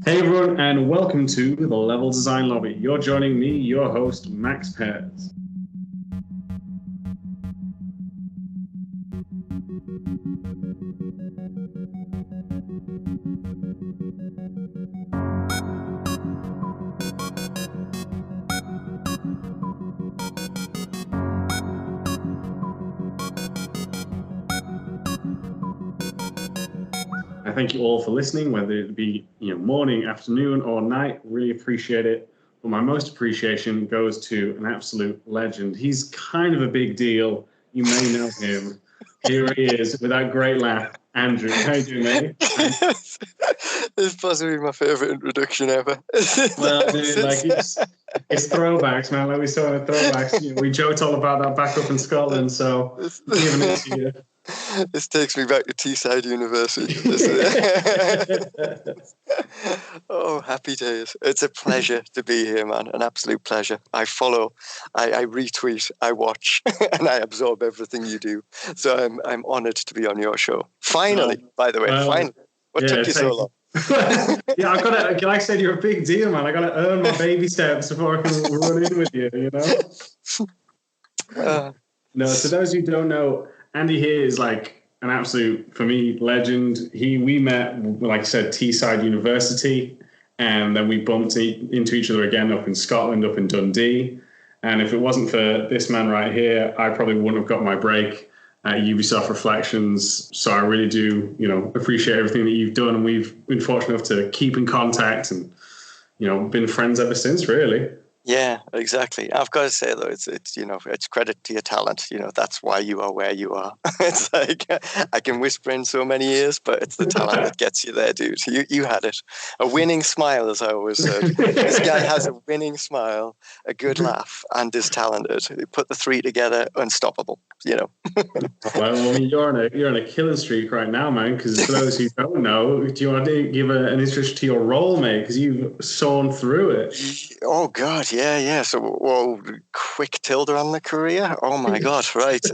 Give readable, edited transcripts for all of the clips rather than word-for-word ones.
Hey everyone, and welcome to the Level Design Lobby. You're joining me, your host, Max Perez. I thank you all for listening, whether it be morning, afternoon, or night. Really appreciate it. But my most appreciation goes to an absolute legend. He's kind of a big deal. You may know him. Here he is with that great laugh. Andrew, how you doing, mate? This is possibly my favorite introduction ever. Well, dude, like it's throwbacks, man. Like we saw in the throwbacks. We joked all about that back up in Scotland, so giving it to you. This takes me back to Teesside University. Oh, happy days. It's a pleasure to be here, man. An absolute pleasure. I follow, I retweet, I watch, and I absorb everything you do. So I'm honored to be on your show. Finally, by the way, finally. What took you so long? Yeah, I've got to, like I said, you're a big deal, man. I got to earn my baby steps before I can run in with you, No, to those who don't know, Andy here is like an absolute, for me, legend. We met, like I said, Teesside University, and then we bumped into each other again up in Scotland, up in Dundee. And if it wasn't for this man right here, I probably wouldn't have got my break at Ubisoft Reflections. So I really do, appreciate everything that you've done. And we've been fortunate enough to keep in contact and, been friends ever since, really. Yeah, exactly. I've got to say though, it's credit to your talent. That's why you are where you are. It's like I can whisper in so many ears, but it's the talent that gets you there, dude. You had it. A winning smile, as I always said. This guy has a winning smile, a good laugh, and is talented. You put the three together, unstoppable. Well, I mean, you're on a killing streak right now, man. Because for those who don't know, do you want to give an introduction to your role, mate? Because you've sawn through it. Oh God, yeah. So, quick tilde on the career. Oh my God, right.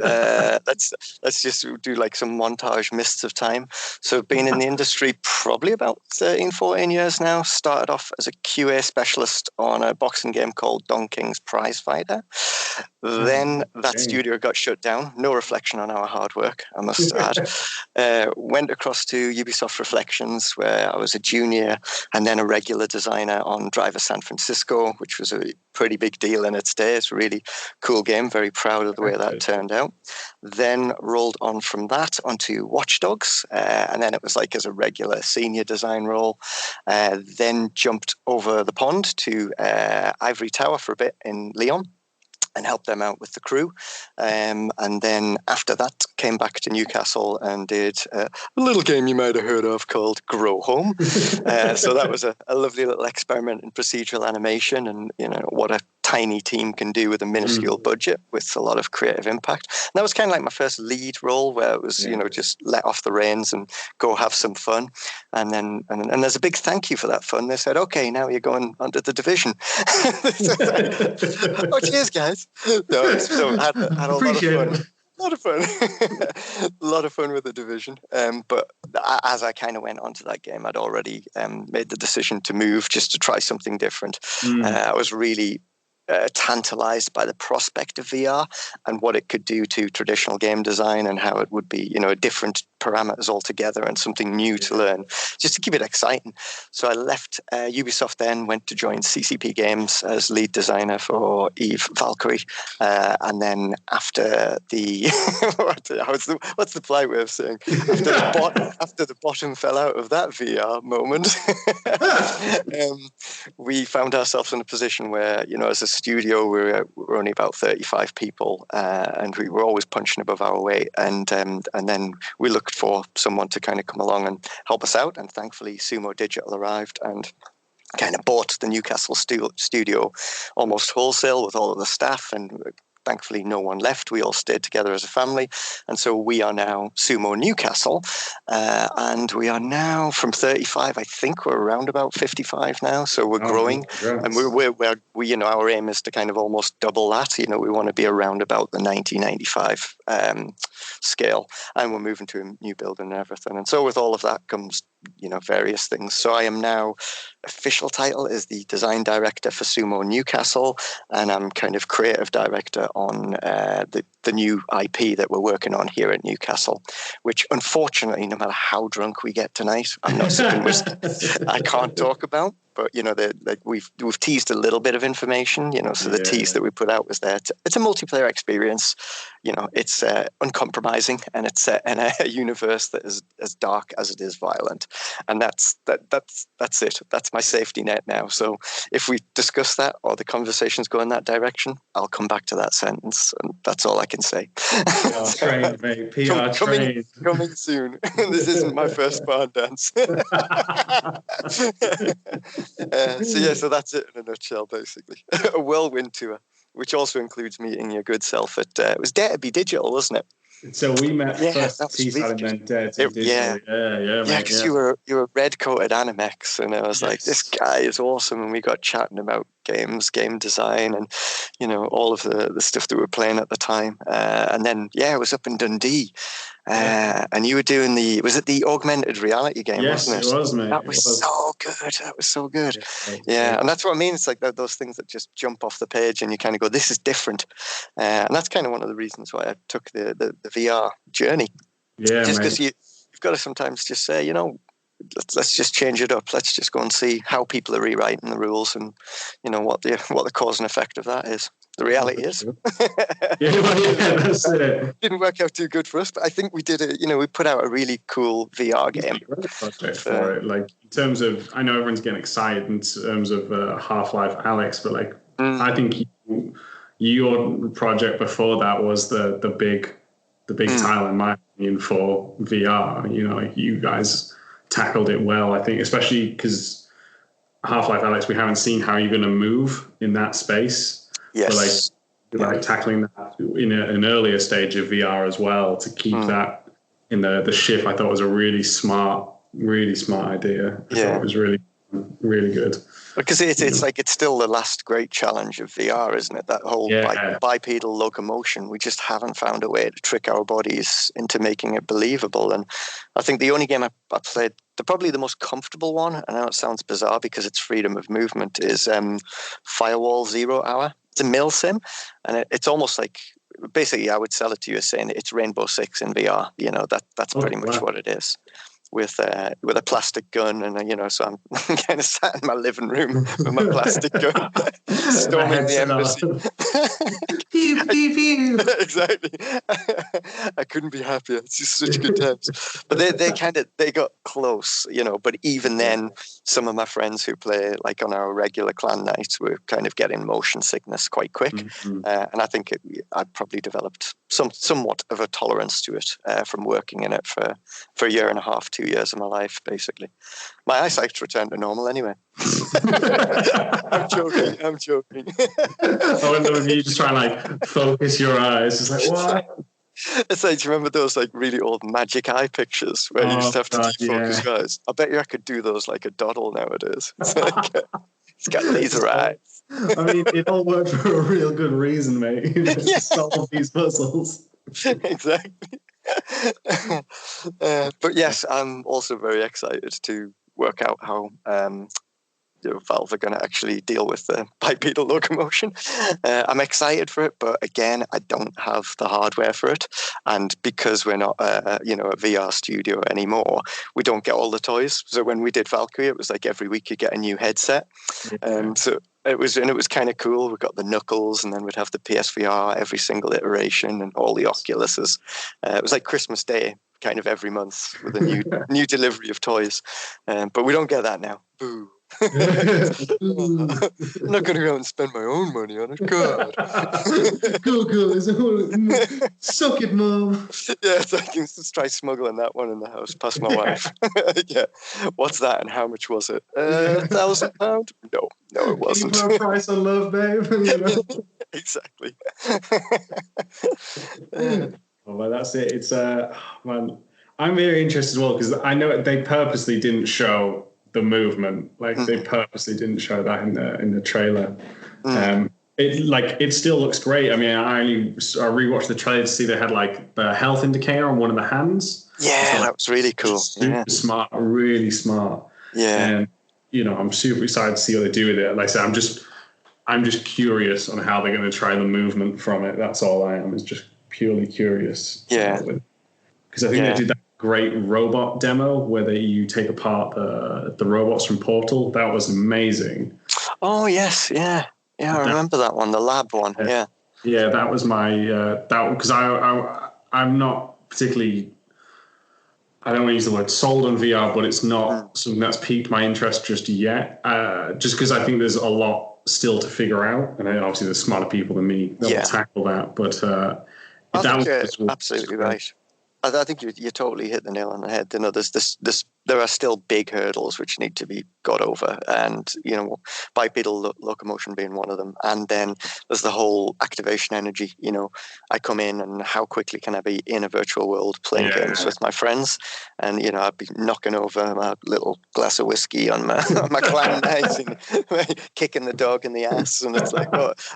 Let's just do like some montage mists of time. So, I've been in the industry probably about 13, 14 years now. Started off as a QA specialist on a boxing game called Don King's Prize Fighter. Then that studio got shut down. No reflection on our hard work, I must add. Went across to Ubisoft Reflections, where I was a junior and then a regular designer on Driver San Francisco, which was a pretty big deal in its day. It's a really cool game. Very proud of the way that turned out. Then rolled on from that onto Watch Dogs, and then it was like as a regular senior design role. Then jumped over the pond to Ivory Tower for a bit in Lyon, and helped them out with the crew. And then after that, came back to Newcastle and did a little game you might have heard of called Grow Home. So that was a lovely little experiment in procedural animation and, what a tiny team can do with a minuscule budget with a lot of creative impact. And that was kind of like my first lead role where it was, just let off the reins and go have some fun. And then, and there's a big thank you for that fun. They said, okay, now you're going onto the division. Oh, cheers, guys. No, so I had a lot of fun. A lot of fun with the division. But as I kind of went onto that game, I'd already made the decision to move just to try something different. I was really tantalized by the prospect of VR and what it could do to traditional game design and how it would be, different parameters altogether and something new to learn, just to keep it exciting. So I left Ubisoft then, went to join CCP Games as lead designer for Eve Valkyrie. And then after the, what's the polite way of saying? After the bottom fell out of that VR moment, we found ourselves in a position where, as a studio, we were only about 35 people, and we were always punching above our weight. And then we looked for someone to kind of come along and help us out. And thankfully, Sumo Digital arrived and kind of bought the Newcastle studio almost wholesale with all of the staff, and thankfully no one left. We all stayed together as a family, and so we are now Sumo Newcastle, and we are now from 35, I think we're around about 55 now, so we're growing. And we our aim is to kind of almost double that. We want to be around about the 90-95 scale, and we're moving to a new building and everything. And so with all of that comes various things. So I am now, official title is the design director for Sumo Newcastle, and I'm kind of creative director on the new IP that we're working on here at Newcastle, which unfortunately, no matter how drunk we get tonight, I'm not sipping whiskey, I can't talk about. But we've teased a little bit of information, so the tease that we put out was that it's a multiplayer experience. It's uncompromising, and it's set in a universe that is as dark as it is violent, and that's it. That's my safety net now. So if we discuss that or the conversations go in that direction, I'll come back to that sentence, and that's all I can say. PR trained, mate. PR trained. Coming soon. This isn't my first barn dance. So that's it in a nutshell, basically. A whirlwind tour, which also includes meeting your good self at it was Dare to Be Digital, wasn't it? So we met first T-side and then Dare to Be Digital. Yeah, because you were red coated Animex, and I was like, this guy is awesome, and we got chatting about games, game design, and all of the stuff that we were playing at the time. And then it was up in Dundee. And you were doing was it the augmented reality game, wasn't it? Yes, it was, mate. That was so good. That was so good. Yeah, and that's what I mean. It's like those things that just jump off the page and you kind of go, this is different. And that's kind of one of the reasons why I took the VR journey. Yeah, just because you've got to sometimes just say, let's just change it up. Let's just go and see how people are rewriting the rules and, what the cause and effect of that is. The reality is. That's it. Didn't work out too good for us, but I think we did we put out a really cool VR game. For it. Like, in terms of, I know everyone's getting excited in terms of Half-Life Alyx, but I think your project before that was the big title, in my opinion, for VR. You guys tackled it well, I think, especially because Half-Life Alyx, we haven't seen how you're going to move in that space. Yes. But tackling that in an earlier stage of VR as well, to keep that in the shift, I thought was a really smart idea. I thought it was really, really good. Because it's still the last great challenge of VR, isn't it? That whole bipedal locomotion. We just haven't found a way to trick our bodies into making it believable. And I think the only game I played, probably the most comfortable one, I know it sounds bizarre because it's freedom of movement, is Firewall 0 Hour. It's a mill sim, and it's almost like, basically I would sell it to you as saying it's Rainbow Six in VR. That's pretty much what it is. With a plastic gun, and so I'm kind of sat in my living room with my plastic gun, storming the embassy. Pew, pew, pew. Exactly. I couldn't be happier. It's just such good times. But they got close, But even then, some of my friends who play like on our regular clan nights were kind of getting motion sickness quite quick, and I think I probably developed somewhat of a tolerance to it from working in it for a year and a half, 2 years of my life, basically. My eyesight's returned to normal anyway. I'm joking. I wonder if you just try and focus your eyes. It's like, what? It's like, do you remember those really old magic eye pictures where you just have to defocus your eyes? I bet you I could do those like a doddle nowadays. It's like, it's got laser eyes. I mean, it all worked for a real good reason, mate. To solve these puzzles. Exactly. But yes, I'm also very excited to work out how Valve are going to actually deal with the bipedal locomotion. I'm excited for it, but again, I don't have the hardware for it. And because we're not, a VR studio anymore, we don't get all the toys. So when we did Valkyrie, it was like every week you get a new headset. So it was kind of cool. We got the Knuckles, and then we'd have the PSVR every single iteration, and all the Oculuses. It was like Christmas Day, kind of every month, with a new delivery of toys. But we don't get that now. Boo. I'm not going to go out and spend my own money on it. God. Go. Suck it, Mom. Yeah, so I can just try smuggling that one in the house past my wife. Yeah. What's that and how much was it? £1,000? No, it wasn't. Can you put a price on love, babe? Exactly. Well, that's it. It's man, I'm very interested as well, because I know they purposely didn't show the movement. They purposely didn't show that in the trailer. it still looks great. I mean, I rewatched the trailer to see they had like the health indicator on one of the hands. Yeah, that was really cool. Super smart, really smart. Yeah. And I'm super excited to see what they do with it. Like I said, I'm just curious on how they're going to try the movement from it. That's all I am. Is just purely curious. Yeah. Because I think they did that great robot demo where you take apart the robots from Portal. That was amazing. Oh yes, yeah. I remember that one, the lab one. Yeah. Yeah, that was my because I'm not particularly. I don't want to use the word sold on VR, but it's not something that's piqued my interest just yet. Just because I think there's a lot still to figure out, and obviously there's smarter people than me that will tackle that. But I think you're absolutely right. I think you totally hit the nail on the head. There are still big hurdles which need to be got over, and bipedal locomotion being one of them. And then there's the whole activation energy. I come in, and how quickly can I be in a virtual world playing games with my friends? And I'd be knocking over my little glass of whiskey on my clan night and kicking the dog in the ass, and it's like,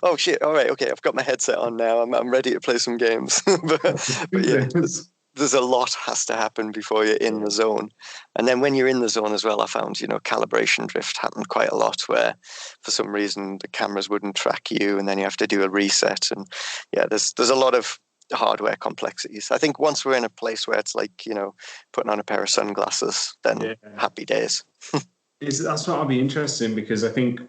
oh shit! All right, okay, I've got my headset on now. I'm ready to play some games. but yeah. There's a lot has to happen before you're in the zone. And then when you're in the zone as well, I found, calibration drift happened quite a lot where for some reason the cameras wouldn't track you and then you have to do a reset. And there's a lot of hardware complexities. I think once we're in a place where it's like, putting on a pair of sunglasses, then happy days. That's what I'll be interested in, because I think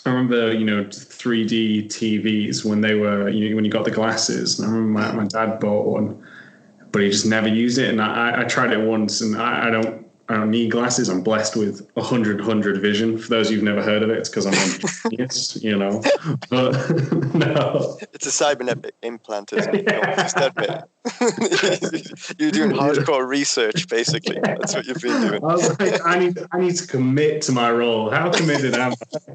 I remember, 3D TVs when they were, when you got the glasses. And I remember my dad bought one, but he just never used it. And I tried it once, and I don't need glasses. I'm blessed with 100 vision. For those who've never heard of it, it's because I'm a genius, But no. It's a cybernetic implant, isn't it? Just admit it. You're doing hardcore research, basically. That's what you've been doing. I was like, I need to commit to my role. How committed am I?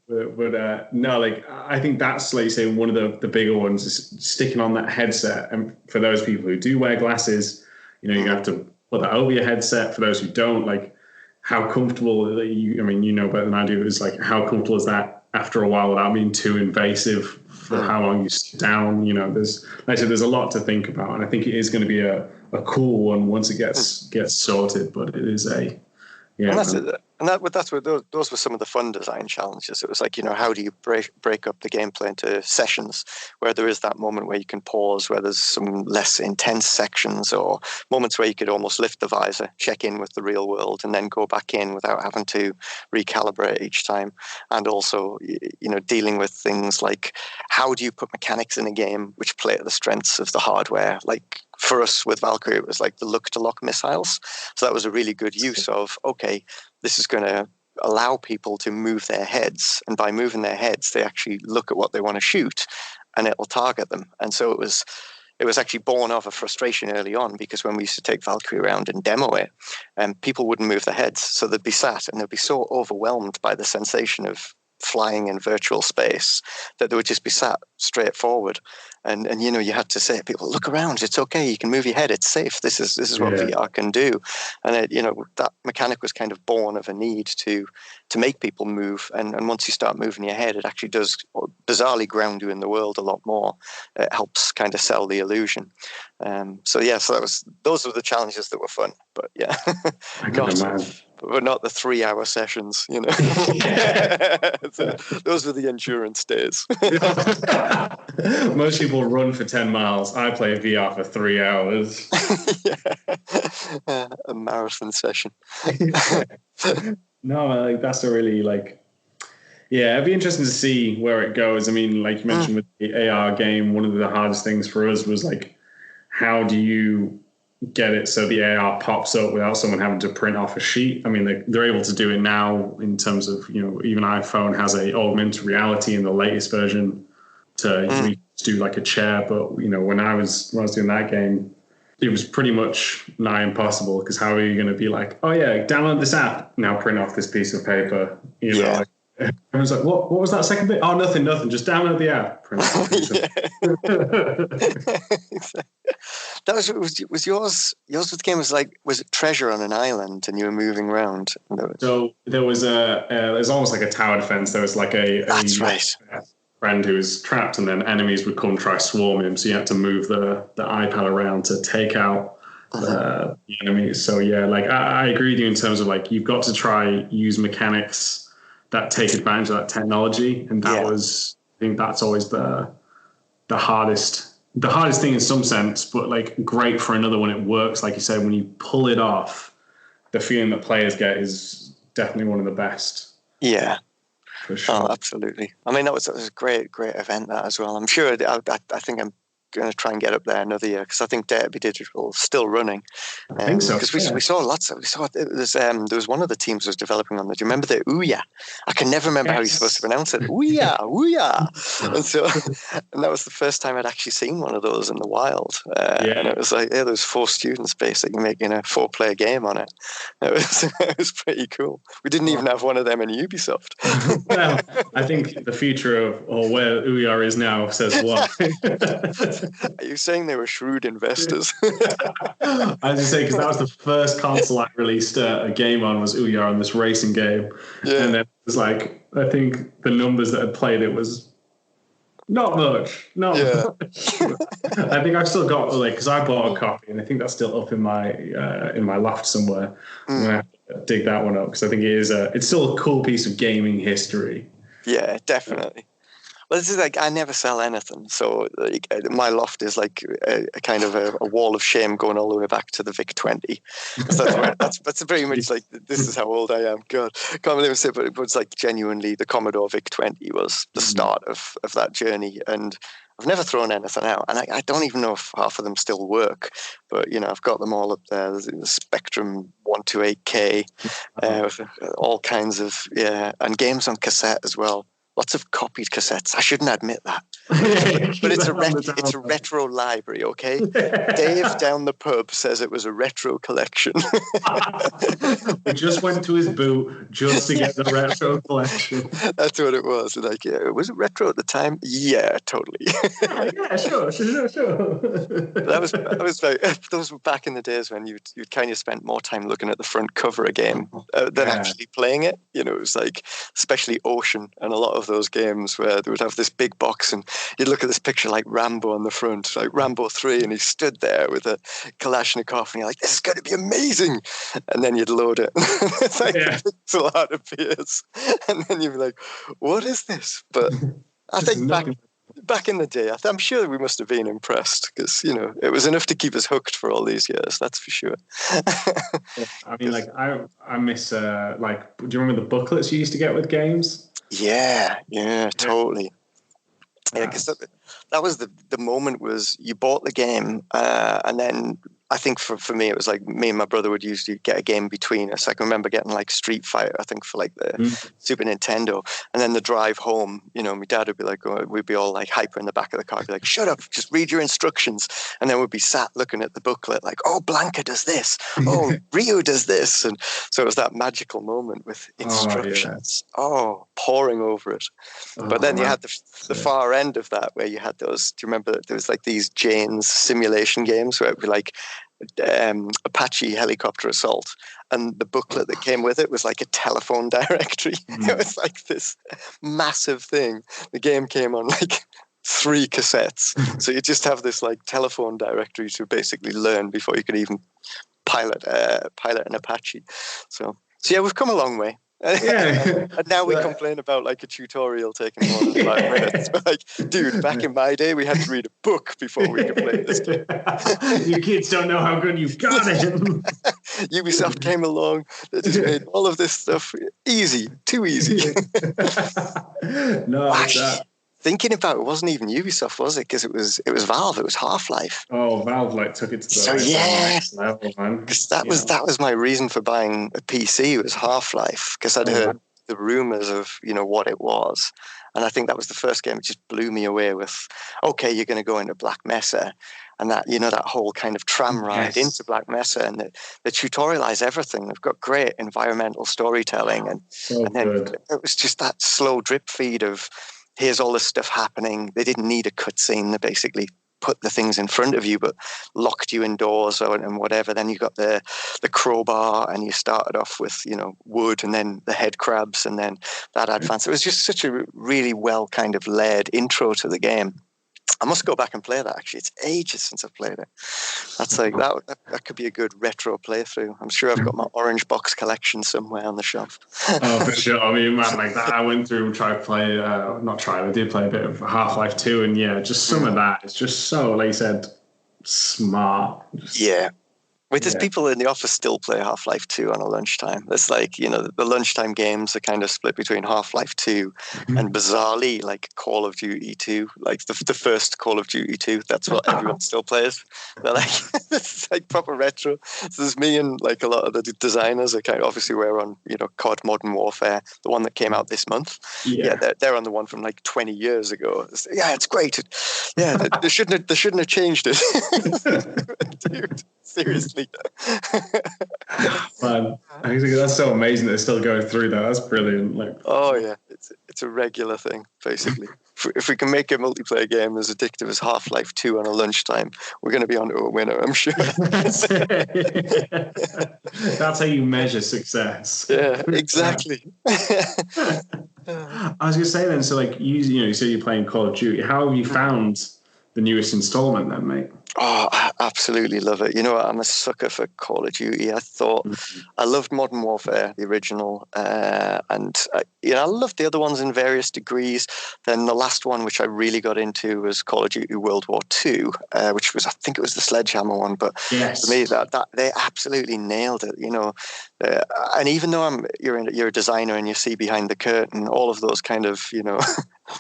but no, like I think that's, like you say, one of the bigger ones is sticking on that headset. And for those people who do wear glasses, you have to put that over your headset. For those who don't, like, how comfortable better than I do, is like, how comfortable is that after a while without being too invasive for how long you sit down? There's, like I said, there's a lot to think about, and I think it is going to be a cool one once it gets sorted. But it is that's where those were some of the fun design challenges. It was like, how do you break up the gameplay into sessions where there is that moment where you can pause, where there's some less intense sections, or moments where you could almost lift the visor, check in with the real world, and then go back in without having to recalibrate each time. And also, dealing with things like, how do you put mechanics in a game which play to the strengths of the hardware? Like, for us with Valkyrie, it was like the look-to-lock missiles. So that was a really good use of, okay, this is going to allow people to move their heads. And by moving their heads, they actually look at what they want to shoot, and it will target them. And so it was actually born of a frustration early on, because when we used to take Valkyrie around and demo it, people wouldn't move their heads. So they'd be sat and they'd be so overwhelmed by the sensation of flying in virtual space that they would just be sat straight forward. And you had to say to people, look around, it's okay, you can move your head, it's safe, this is what VR can do. And that mechanic was kind of born of a need to make people move, and once you start moving your head, it actually does bizarrely ground you in the world a lot more. It helps kind of sell the illusion. So those were the challenges that were fun, but but not the 3-hour sessions, So those were the endurance days. Most people run for 10 miles. I play VR for 3 hours. A marathon session. No, that's a really, it'd be interesting to see where it goes. I mean, like you mentioned with the AR game, one of the hardest things for us was, like, how do you get it so the AR pops up without someone having to print off a sheet? I mean, they're able to do it now in terms of, even iPhone has a augmented reality in the latest version to do like a chair. But, when I was doing that game, it was pretty much nigh impossible, because how are you going to be like, oh yeah, download this app, now print off this piece of paper? I was like, what was that second bit? Oh, nothing, just download the app. Print off That was yours. Yours with the game was it treasure on an island and you were moving around? So there was there's almost like a tower defense. There was like That's right. friend who was trapped, and then enemies would come try to swarm him. So you had to move the iPad around to take out the enemies. So yeah, like I agree with you in terms of like you've got to try use mechanics that take advantage of that technology, and that was, I think that's always the hardest thing in some sense, but like great for another when it works. Like you said, when you pull it off, the feeling that players get is definitely one of the best. Yeah. For sure. Oh, absolutely. I mean, that was a great event, that as well. I'm sure, I think I'm going to try and get up there another year, because I think Derby Digital is still running. I think so. Because we saw lots of, there was one of the teams was developing on the, do you remember the Ouya? I can never remember how you're supposed to pronounce it. Ouya, Ouya. And so, and that was the first time I'd actually seen one of those in the wild. And it was like, there was 4 students basically making a 4-player game on it. It was pretty cool. We didn't even have one of them in Ubisoft. Well, I think the future of, or where Ouya is now, says what. Are you saying they were shrewd investors? I was just saying, because that was the first console I released a game on, was Ouya, on this racing game. Yeah. And then it was like, I think the numbers that had played it was not much. Much. I think I've still got, like, because I bought a copy, and I think that's still up in my loft somewhere. I'm going to have to dig that one up, because I think it's still a cool piece of gaming history. Yeah, definitely. Well, this is like, I never sell anything, so like, my loft is like a kind of a wall of shame going all the way back to the VIC-20. That's very much like, this is how old I am. God, can't believe I say, but it was like genuinely the Commodore VIC-20 was the start of that journey, and I've never thrown anything out, and I don't even know if half of them still work, but you know, I've got them all up there. There's the Spectrum 128K, with all kinds of and games on cassette as well. Lots of copied cassettes. I shouldn't admit that. But it's a retro library, okay? Dave down the pub says it was a retro collection. We just went to his boot just to get the retro collection. That's what it was. Like, was it retro at the time? Yeah, totally. yeah, sure. That was very, those were back in the days when you'd kind of spent more time looking at the front cover of a game than actually playing it. You know, it was like, especially Ocean and a lot of those games where they would have this big box, and you'd look at this picture like Rambo on the front, like Rambo 3, and he stood there with a Kalashnikov, and you're like, this is going to be amazing. And then you'd load it. It's like pixel art appears. And then you'd be like, what is this? But I think back in the day, I'm sure we must have been impressed, because, you know, it was enough to keep us hooked for all these years, that's for sure. I mean, like, I miss, like, do you remember the booklets you used to get with games? Yeah, totally. Yeah, because that was the moment, was you bought the game, and then I think for me, it was like me and my brother would usually get a game between us. I can remember getting like Street Fighter, I think, for like the Super Nintendo. And then the drive home, you know, my dad would be like, we'd be all like hyper in the back of the car, I'd be like, shut up, just read your instructions. And then we'd be sat looking at the booklet like, oh, Blanca does this. Oh, Ryu does this. And so it was that magical moment with instructions. Pouring over it. But then you had the far end of that, where you had those, do you remember there was like these Jane's simulation games where it would be like Apache Helicopter Assault, and the booklet that came with it was like a telephone directory. It was like this massive thing. The game came on like 3 cassettes, so you just have this like telephone directory to basically learn before you could even pilot an Apache. So yeah, we've come a long way. And now we complain about like a tutorial taking more than 5 minutes. But like, dude, back in my day, we had to read a book before we could play this game. You kids don't know how good you've got it. Ubisoft came along, they just made all of this stuff easy, too easy. No, thinking about it, wasn't even Ubisoft, was it? Because it was Valve. It was Half-Life. Oh, Valve like took it to the next level, man. Because that was my reason for buying a PC, was Half-Life. Because I'd heard the rumors of, you know, what it was, and I think that was the first game that just blew me away. With, okay, you're going to go into Black Mesa, and that, you know, that whole kind of tram ride into Black Mesa, and the tutorialize everything. They've got great environmental storytelling, and then it was just that slow drip feed of, here's all this stuff happening. They didn't need a cutscene. They basically put the things in front of you, but locked you indoors and whatever. Then you got the crowbar, and you started off with, wood, and then the head crabs, and then that advanced. It was just such a really well kind of layered intro to the game. I must go back and play that, actually. It's ages since I've played it. That's like that could be a good retro playthrough. I'm sure I've got my orange box collection somewhere on the shelf. Oh, for sure. I mean, man, like that, I went through and tried to play, I did play a bit of Half-Life 2, and yeah, just some of that. It's just so, like you said, smart. Yeah. Wait, there's people in the office still play Half-Life 2 on a lunchtime. It's like, the lunchtime games are kind of split between Half-Life 2 and bizarrely like Call of Duty 2, like the first Call of Duty 2. That's what everyone still plays. They're like, it's like proper retro. So there's me and like a lot of the designers are kind of, obviously we're on, COD Modern Warfare, the one that came out this month. Yeah, they're on the one from like 20 years ago. It's great. They shouldn't have changed it. Dude. Seriously. Man, I think that's so amazing that they're still going through that. That's brilliant. Like, oh yeah, it's a regular thing basically. If we can make a multiplayer game as addictive as Half-Life 2 on a lunchtime, we're going to be onto a winner, I'm sure. That's how you measure success. Yeah, exactly. I was going to say then, so like you say you're playing Call of Duty. How have you found the newest installment then, mate? Oh, I absolutely love it. I'm a sucker for Call of Duty. I thought I loved Modern Warfare, the original, and I loved the other ones in various degrees. Then the last one, which I really got into, was Call of Duty World War II, which was, I think it was the Sledgehammer one. But yes, for me, that they absolutely nailed it. And even though you're a designer and you see behind the curtain all of those kind of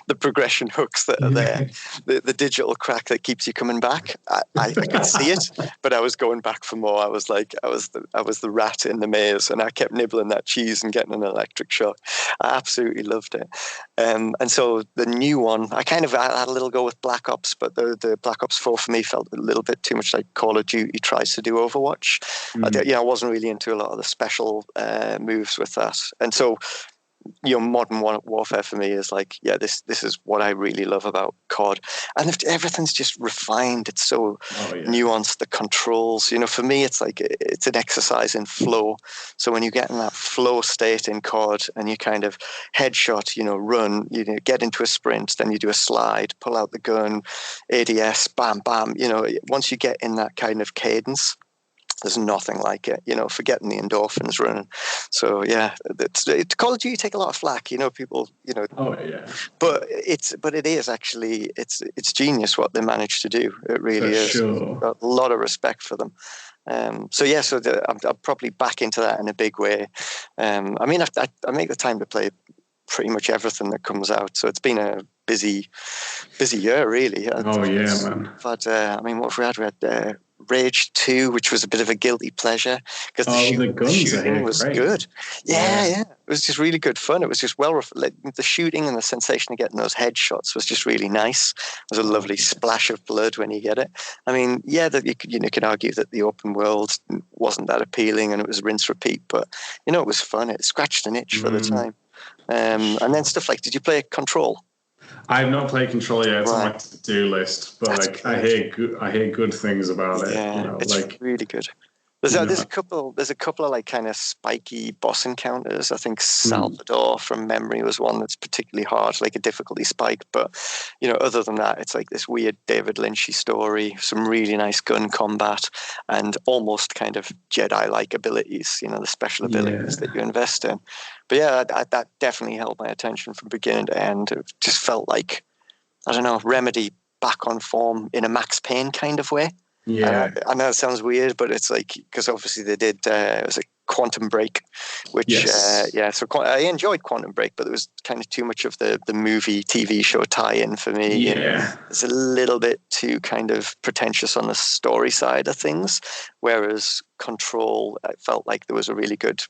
the progression hooks that are there, the digital crack that keeps you coming back. I could see it, but I was going back for more. I was the rat in the maze, and I kept nibbling that cheese and getting an electric shock. I absolutely loved it. And so the new one, I had a little go with Black Ops, but the Black Ops 4 for me felt a little bit too much like Call of Duty tries to do Overwatch. I wasn't really into a lot of the special moves with that, and so. Modern warfare for me is like, this is what I really love about COD, and everything's just refined. It's so nuanced. The controls, for me, it's like it's an exercise in flow. So when you get in that flow state in COD, and you kind of headshot, run, get into a sprint, then you do a slide, pull out the gun, ADS, bam, bam. Once you get in that kind of cadence. There's nothing like it, forgetting the endorphins running. So Call of Duty take a lot of flack, people, Oh yeah. But it is actually it's genius what they managed to do. It really is. Sure. Got a lot of respect for them. I'm probably back into that in a big way. I make the time to play pretty much everything that comes out. So it's been a busy year, really. Oh yeah, man. But what have we had? We had Rage 2, which was a bit of a guilty pleasure because the shooting was great. Good. Yeah. It was just really good fun. It was just the shooting and the sensation of getting those headshots was just really nice. There's a lovely splash of blood when you get it. You could argue that the open world wasn't that appealing and it was rinse repeat, but it was fun. It scratched an itch for the time. And then stuff like, did you play Control? I have not played Control yet. It's on my to-do list, but I hear good things about it. Yeah, it's really good. There's a couple of like kind of spiky boss encounters. I think Salvador from memory was one that's particularly hard, like a difficulty spike. But other than that, it's like this weird David Lynchy story, some really nice gun combat, and almost kind of Jedi-like abilities. The special abilities that you invest in. But that definitely held my attention from beginning to end. It just felt like, I don't know, Remedy back on form in a Max Payne kind of way. Yeah, I know it sounds weird, but it's like, because obviously they did it was a Quantum Break, which so I enjoyed Quantum Break, but it was kind of too much of the movie TV show tie-in for me. It's a little bit too kind of pretentious on the story side of things, whereas Control, I felt like there was a really good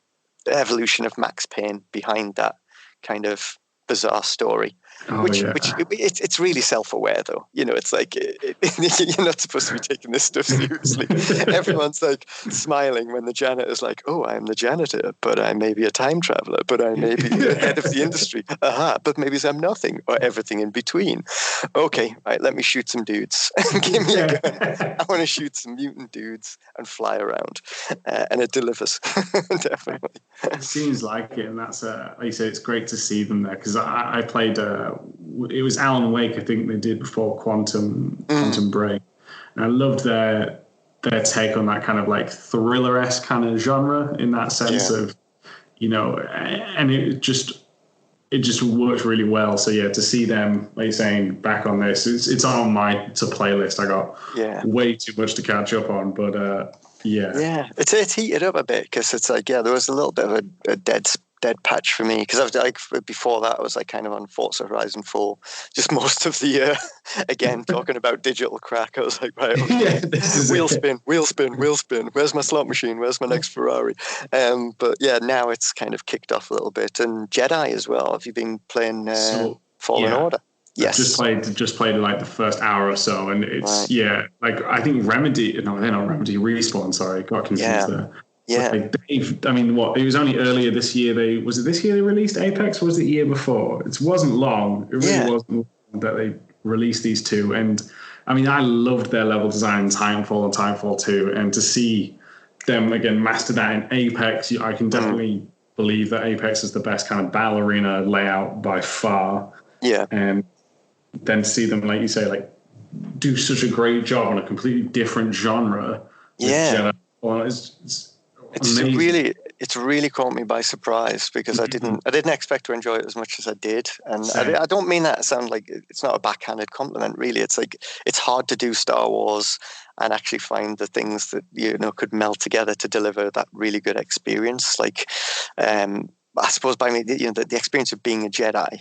evolution of Max Payne behind that kind of bizarre story. Oh, which yeah. it's really self-aware though. It's like you're not supposed to be taking this stuff seriously. Everyone's like smiling when the janitor's like, "Oh, I'm the janitor, but I may be a time traveler, but I may be the head of the industry. But maybe I'm nothing or everything in between. Okay, right, let me shoot some dudes. Give me a gun. I want to shoot some mutant dudes and fly around." And it delivers. Definitely. It seems like it, and that's like you said, it's great to see them there, because I played it was Alan Wake, I think they did before Quantum Break, and I loved their take on that kind of like thriller-esque kind of genre, in that sense of, and it just works really well. So yeah, to see them, like you're saying, back on this, it's on my playlist. I got way too much to catch up on, but it's heated up a bit, because it's like there was a little bit of a dead patch for me, because I was like, before that I was like kind of on Forza Horizon 4, just most of the year. Again, talking about digital crack, I was like, right, okay, wheel spin. Where's my slot machine? Where's my next Ferrari? But yeah, now it's kind of kicked off a little bit. And Jedi as well. Have you been playing Fallen Order? Yes. Just played like the first hour or so, and it's like I think Remedy. No, they're not Remedy. Respawn. Sorry, got confused there. Yeah. Like it was only earlier this year. Was it this year they released Apex, or was it the year before? It wasn't long. It really wasn't long that they released these two. And I mean, I loved their level design in Titanfall and Titanfall 2, and to see them again master that in Apex, I can definitely believe that Apex is the best kind of battle arena layout by far. Yeah. And then see them, like you say, like do such a great job on a completely different genre. Yeah. Well, it's really caught me by surprise, because I didn't expect to enjoy it as much as I did. And I don't mean that to sound like it's not a backhanded compliment, really. It's like, it's hard to do Star Wars and actually find the things that could meld together to deliver that really good experience. Like I suppose by me, the experience of being a Jedi,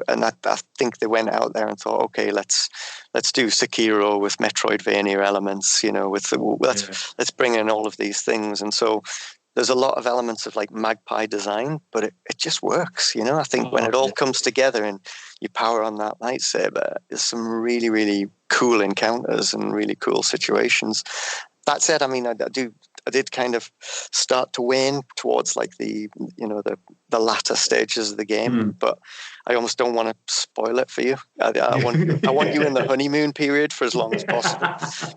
and I think they went out there and thought, okay, let's do Sekiro with Metroidvania elements, let's bring in all of these things. And so there's a lot of elements of like magpie design, but it just works, I think when it all comes together and you power on that lightsaber, there's some really, really cool encounters and really cool situations. That said, I mean, I did kind of start to wane towards like the latter stages of the game, but I almost don't want to spoil it for you. I want you in the honeymoon period for as long as possible.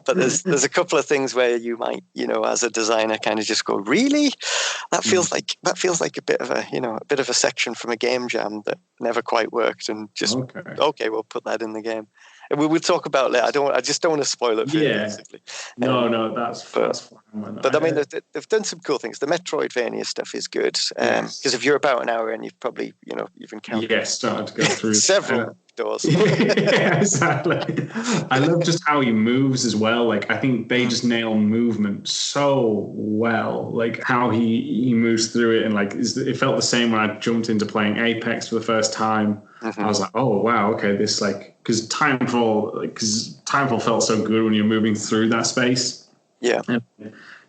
But there's a couple of things where you might, as a designer, kind of just go, really? That feels like a bit of a section from a game jam that never quite worked, and just okay, we'll put that in the game. And we'll talk about it. I just don't want to spoil it for you, basically. No, that's fine. But I mean, they've done some cool things. The Metroidvania stuff is good, because if you're about an hour in, you've probably, you've encountered started to go through several doors. Yeah, exactly. I love just how he moves as well. Like, I think they just nail movement so well. Like how he moves through it, and like it felt the same when I jumped into playing Apex for the first time. I was like, oh wow, okay, this because Titanfall felt so good when you're moving through that space. Yeah, and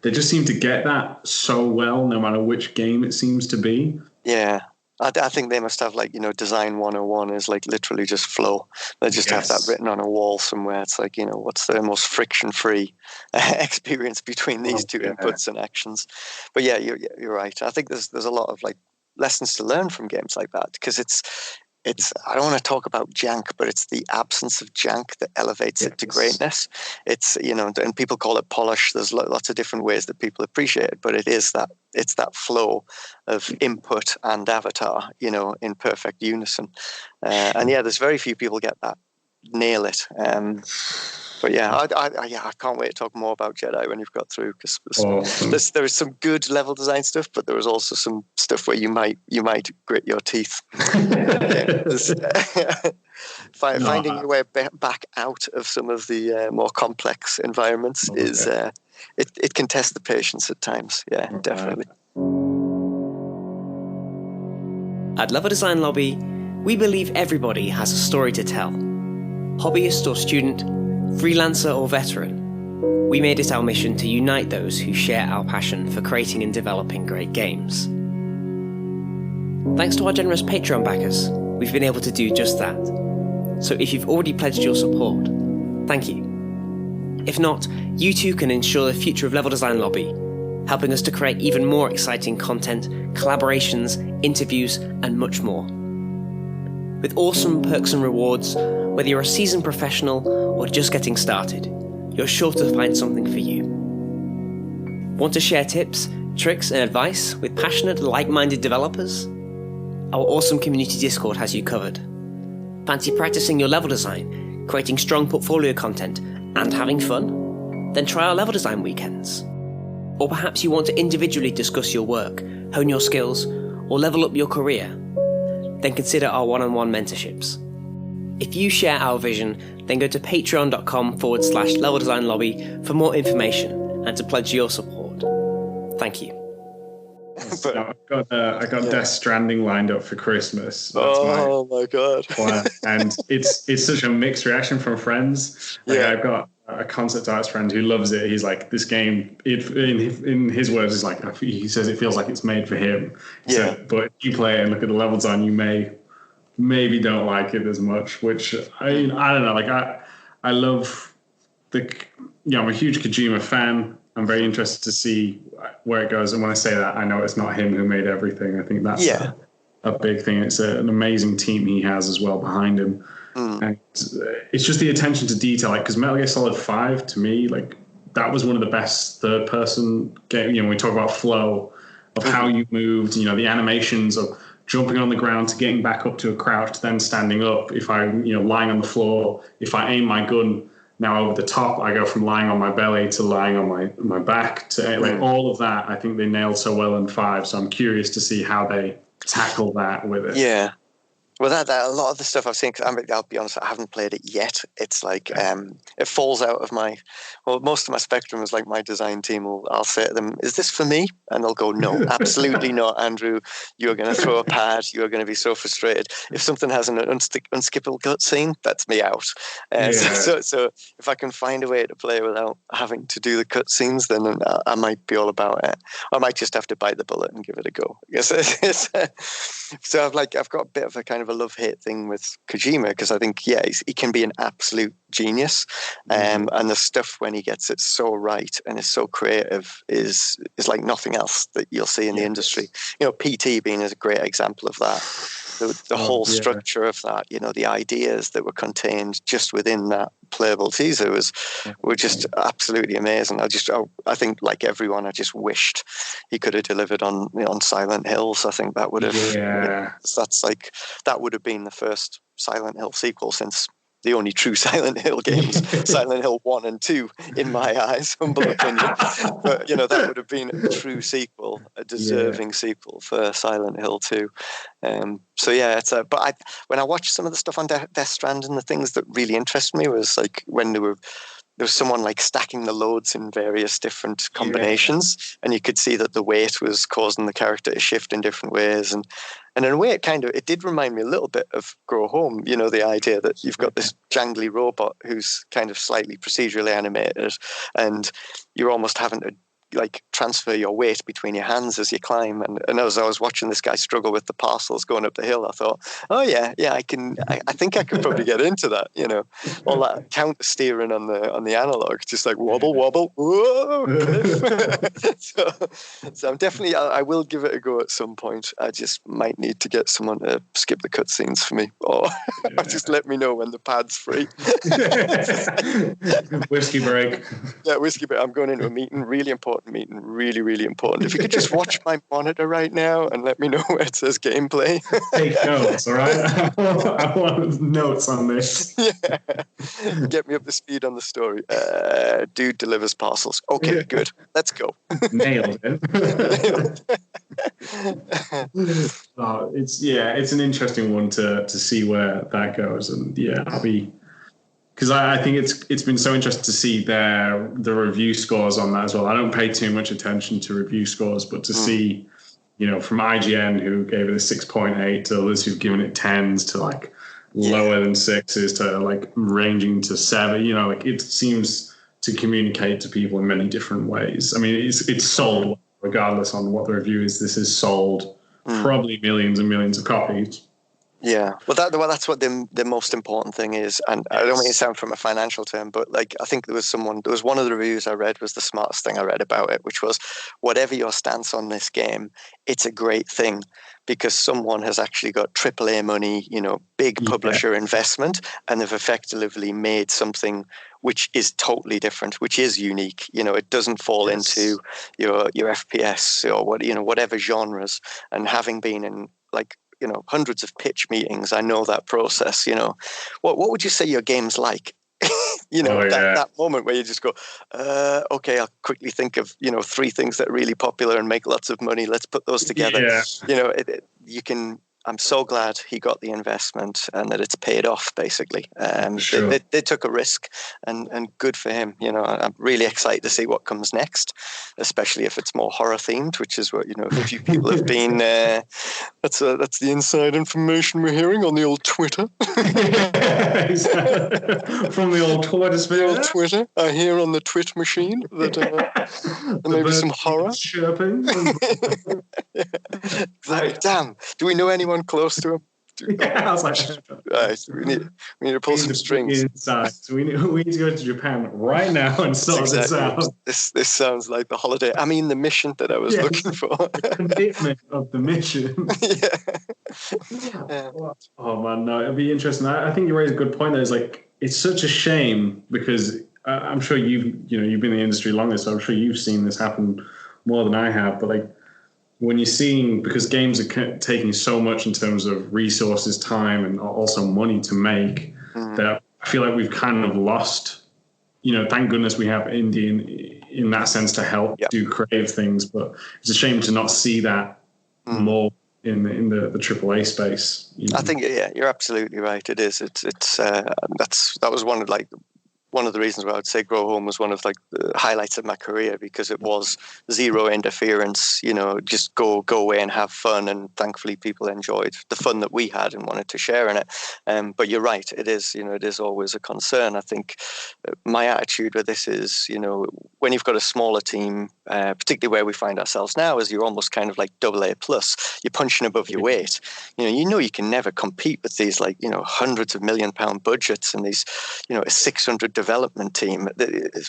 they just seem to get that so well, no matter which game it seems to be. Yeah, I think they must have design 101 is like literally just flow. They just have that written on a wall somewhere. It's like, what's the most friction-free experience between these two inputs and actions? But yeah, you're right. I think there's a lot of lessons to learn from games like that, because it's I don't want to talk about jank, but it's the absence of jank that elevates it to greatness. It's, and people call it polish. There's lots of different ways that people appreciate it, but it's that flow of input and avatar, in perfect unison. And yeah, there's very few people nail it. But yeah, I can't wait to talk more about Jedi when you've got through, because there is some good level design stuff, but there is also some stuff where you might grit your teeth. Finding your way back out of some of the more complex environments it can test the patience at times. Yeah, definitely. At Level Design Lobby, we believe everybody has a story to tell. Hobbyist or student, freelancer or veteran, we made it our mission to unite those who share our passion for creating and developing great games. Thanks to our generous Patreon backers, we've been able to do just that. So if you've already pledged your support, thank you. If not, you too can ensure the future of Level Design Lobby, helping us to create even more exciting content, collaborations, interviews, and much more. With awesome perks and rewards, whether you're a seasoned professional or just getting started, you're sure to find something for you. Want to share tips, tricks, and advice with passionate, like-minded developers? Our awesome community Discord has you covered. Fancy practicing your level design, creating strong portfolio content, and having fun? Then try our level design weekends. Or perhaps you want to individually discuss your work, hone your skills, or level up your career? Then consider our one-on-one mentorships. If you share our vision, then go to patreon.com/Level Design Lobby for more information and to pledge your support. Thank you. I got Death Stranding lined up for Christmas. That's my god! Plan. And it's such a mixed reaction from friends. Like, yeah. I've got a concept arts friend who loves it. He's like, this game, in his words, is like, he says it feels like it's made for him. Yeah. So, but if you play it and look at the levels on, you maybe don't like it as much. Which I don't know. Like I love I'm a huge Kojima fan. I'm very interested to see where it goes. And when I say that, I know it's not him who made everything. I think that's a big thing. It's an amazing team he has as well behind him. And it's just the attention to detail. Like, because Metal Gear Solid 5, to me, like, that was one of the best third-person game. When we talk about flow of how you moved, the animations of jumping on the ground to getting back up to a crouch, to then standing up. If I'm, lying on the floor, if I aim my gun now over the top, I go from lying on my belly to lying on my back to like all of that. I think they nailed so well in 5. So I'm curious to see how they tackle that with it. Yeah. Well, that a lot of the stuff I've seen, because I'll be honest, I haven't played it yet. It's like it falls out of most of my spectrum is like my design team. I'll say to them, "Is this for me?" And they'll go, "No, absolutely not, Andrew. You're going to throw a pad. You're going to be so frustrated. If something has an unskippable cutscene, that's me out." So if I can find a way to play without having to do the cutscenes, then I might be all about it. I might just have to bite the bullet and give it a go. I guess. So I've got a bit of a kind of a love-hate thing with Kojima, because I think he can be an absolute genius, and the stuff when he gets it so right and is so creative is like nothing else that you'll see in the industry. PT being a great example of that. The whole structure of that, the ideas that were contained just within that playable teaser were just absolutely amazing. I think, like everyone, I just wished he could have delivered on Silent Hills. I think that would have that would have been the first Silent Hill sequel since the only true Silent Hill games, Silent Hill 1 and 2, in my eyes, humble opinion. But, that would have been a true sequel, a deserving sequel for Silent Hill 2. But when I watched some of the stuff on Death Stranding, the things that really interested me was like when there was someone like stacking the loads in various different combinations, and you could see that the weight was causing the character to shift in different ways. And in a way, it did remind me a little bit of Grow Home, the idea that you've got this jangly robot who's kind of slightly procedurally animated, and you're almost having to like transfer your weight between your hands as you climb. And as I was watching this guy struggle with the parcels going up the hill, I thought, I think I could probably get into that, all that counter steering on the analog, just like wobble, whoa. So I'm definitely, I will give it a go at some point. I just might need to get someone to skip the cutscenes for me, or just let me know when the pad's free. Whiskey break. Yeah, whiskey break. I'm going into a meeting, really important meeting, really, really important. If you could just watch my monitor right now and let me know where it says gameplay. Take notes, all right? I want notes on this. Yeah. Get me up to speed on the story. Dude delivers parcels. Okay, good. Let's go. Nailed it. It's an interesting one to see where that goes. And I'll be... Because I think it's been so interesting to see the review scores on that as well. I don't pay too much attention to review scores, but to see, from IGN, who gave it a 6.8, to others who've given it 10s, to like lower than 6s, to like ranging to 7, it seems to communicate to people in many different ways. I mean, it's sold, regardless on what the review is. This is sold probably millions and millions of copies. Yeah, well, that's what the most important thing is, and I don't mean to sound from a financial term, but like I think there was one of the reviews I read was the smartest thing I read about it, which was whatever your stance on this game, it's a great thing because someone has actually got AAA money, big publisher investment, and they've effectively made something which is totally different, which is unique. It doesn't fall into your FPS or whatever genres, and having been in hundreds of pitch meetings, I know that process. What would you say your game's like? That moment where you just go, okay, I'll quickly think of 3 things that are really popular and make lots of money. Let's put those together. You can. I'm so glad he got the investment and that it's paid off. Basically, they took a risk, and good for him. I'm really excited to see what comes next, especially if it's more horror themed, which is what a few people have been. That's the inside information we're hearing on the old Twitter. From the old Twitter sphere. The old Twitter. I hear on the Twit machine that maybe some horror. Chirping. Exactly. Damn. Do we know anyone close to him? I was like, right, we need to pull some strings. Inside. So we need to go to Japan right now and sort this out. This sounds like the holiday. I mean, the mission that I was looking for. The commitment of the mission. Yeah. Oh man, no, it'll be interesting. I think you raise a good point. There is it's such a shame because I'm sure you've been in the industry longer, so I'm sure you've seen this happen more than I have. But when you're seeing, because games are taking so much in terms of resources, time, and also money to make, that I feel like we've kind of lost, thank goodness we have indie in that sense to help do creative things, but it's a shame to not see that more in the AAA space. I think, you're absolutely right. It is. That was one of the reasons why I would say Grow Home was one of the highlights of my career, because it was zero interference, just go away and have fun. And thankfully people enjoyed the fun that we had and wanted to share in it. But you're right, it is always a concern. I think my attitude with this is, when you've got a smaller team, particularly where we find ourselves now, is you're almost kind of like AA+. You're punching above your weight. You can never compete with these hundreds of £1 million budgets and these, a 600 development team,